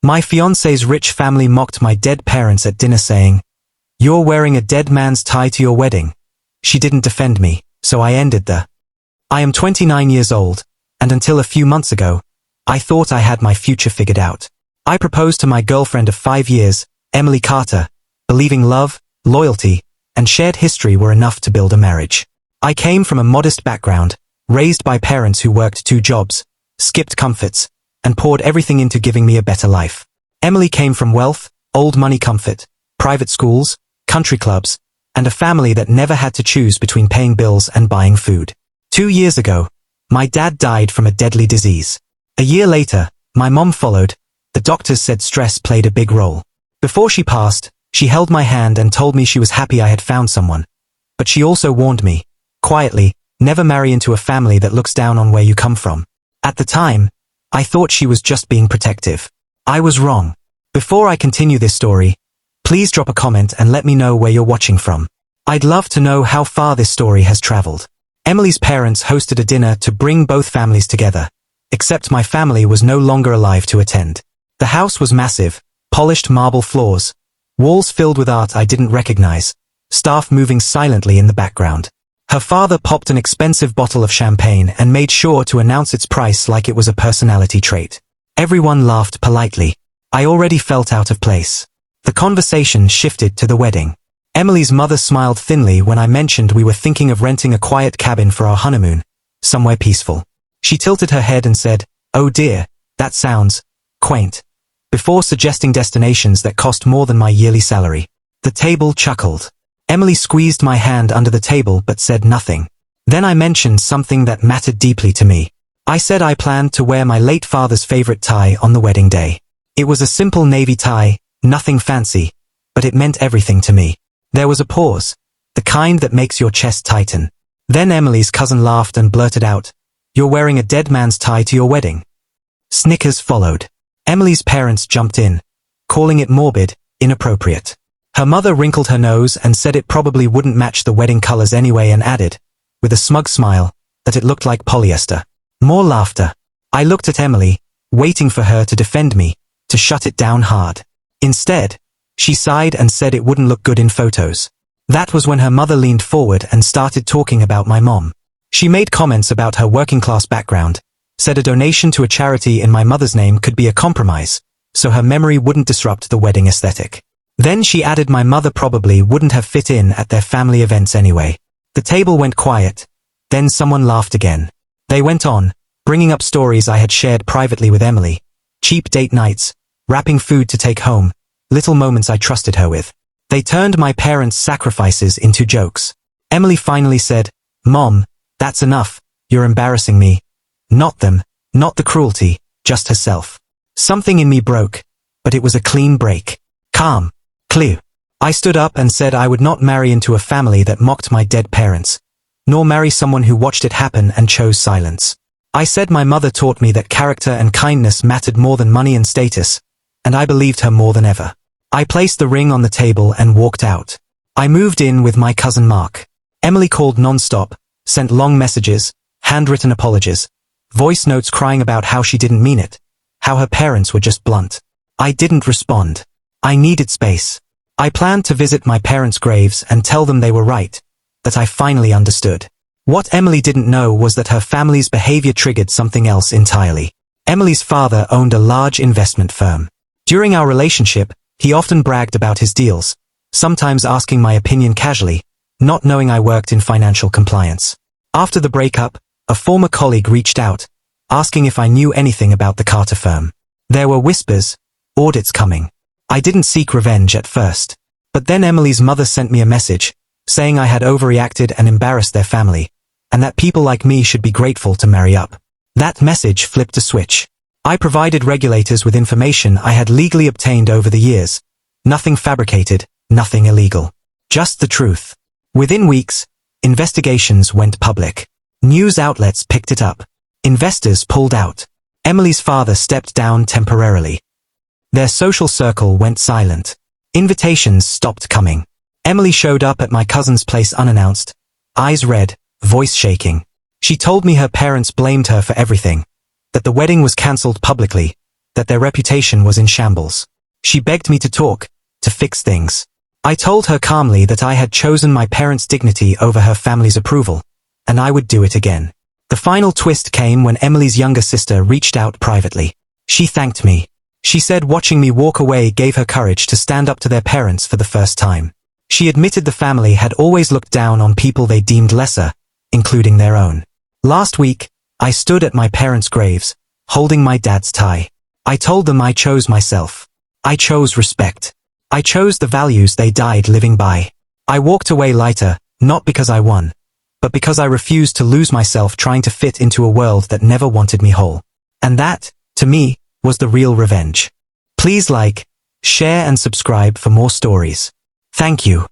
My fiancé's rich family mocked my dead parents at dinner saying, "You're wearing a dead man's tie to your wedding." She didn't defend me, so I ended the. I am 29 years old, and until a few months ago, I thought I had my future figured out. I proposed to my girlfriend of 5 years, Emily Carter, believing love, loyalty, and shared history were enough to build a marriage. I came from a modest background, raised by parents who worked 2 jobs, skipped comforts, and poured everything into giving me a better life. Emily came from wealth, old money comfort, private schools, country clubs, and a family that never had to choose between paying bills and buying food. 2 years ago, my dad died from a deadly disease. A year later, my mom followed. The doctors said stress played a big role. Before she passed, she held my hand and told me she was happy I had found someone. But she also warned me, quietly, never marry into a family that looks down on where you come from. At the time, I thought she was just being protective. I was wrong. Before I continue this story, please drop a comment and let me know where you're watching from. I'd love to know how far this story has traveled. Emily's parents hosted a dinner to bring both families together, except my family was no longer alive to attend. The house was massive, polished marble floors, walls filled with art I didn't recognize, staff moving silently in the background. Her father popped an expensive bottle of champagne and made sure to announce its price like it was a personality trait. Everyone laughed politely. I already felt out of place. The conversation shifted to the wedding. Emily's mother smiled thinly when I mentioned we were thinking of renting a quiet cabin for our honeymoon, somewhere peaceful. She tilted her head and said, "Oh dear, that sounds quaint," before suggesting destinations that cost more than my yearly salary. The table chuckled. Emily squeezed my hand under the table but said nothing. Then I mentioned something that mattered deeply to me. I said I planned to wear my late father's favorite tie on the wedding day. It was a simple navy tie, nothing fancy, but it meant everything to me. There was a pause, the kind that makes your chest tighten. Then Emily's cousin laughed and blurted out, "You're wearing a dead man's tie to your wedding." Snickers followed. Emily's parents jumped in, calling it morbid, inappropriate. Her mother wrinkled her nose and said it probably wouldn't match the wedding colors anyway and added, with a smug smile, that it looked like polyester. More laughter. I looked at Emily, waiting for her to defend me, to shut it down hard. Instead, she sighed and said it wouldn't look good in photos. That was when her mother leaned forward and started talking about my mom. She made comments about her working-class background, said a donation to a charity in my mother's name could be a compromise, so her memory wouldn't disrupt the wedding aesthetic. Then she added my mother probably wouldn't have fit in at their family events anyway. The table went quiet. Then someone laughed again. They went on, bringing up stories I had shared privately with Emily. Cheap date nights, wrapping food to take home, little moments I trusted her with. They turned my parents' sacrifices into jokes. Emily finally said, "Mom, that's enough, you're embarrassing me." Not them, not the cruelty, just herself. Something in me broke, but it was a clean break. Calm. Clear. I stood up and said I would not marry into a family that mocked my dead parents, nor marry someone who watched it happen and chose silence. I said my mother taught me that character and kindness mattered more than money and status, and I believed her more than ever. I placed the ring on the table and walked out. I moved in with my cousin Mark. Emily called non-stop, sent long messages, handwritten apologies, voice notes crying about how she didn't mean it, how her parents were just blunt. I didn't respond. I needed space. I planned to visit my parents' graves and tell them they were right, that I finally understood. What Emily didn't know was that her family's behavior triggered something else entirely. Emily's father owned a large investment firm. During our relationship, he often bragged about his deals, sometimes asking my opinion casually, not knowing I worked in financial compliance. After the breakup, a former colleague reached out, asking if I knew anything about the Carter firm. There were whispers, audits coming. I didn't seek revenge at first. But then Emily's mother sent me a message, saying I had overreacted and embarrassed their family, and that people like me should be grateful to marry up. That message flipped a switch. I provided regulators with information I had legally obtained over the years. Nothing fabricated, nothing illegal. Just the truth. Within weeks, investigations went public. News outlets picked it up. Investors pulled out. Emily's father stepped down temporarily. Their social circle went silent. Invitations stopped coming. Emily showed up at my cousin's place unannounced, eyes red, voice shaking. She told me her parents blamed her for everything, that the wedding was cancelled publicly, that their reputation was in shambles. She begged me to talk, to fix things. I told her calmly that I had chosen my parents' dignity over her family's approval, and I would do it again. The final twist came when Emily's younger sister reached out privately. She thanked me. She said watching me walk away gave her courage to stand up to their parents for the first time. She admitted the family had always looked down on people they deemed lesser, including their own. Last week, I stood at my parents' graves, holding my dad's tie. I told them I chose myself. I chose respect. I chose the values they died living by. I walked away lighter, not because I won, but because I refused to lose myself trying to fit into a world that never wanted me whole. And that, to me, was the real revenge. Please like, share and subscribe for more stories. Thank you.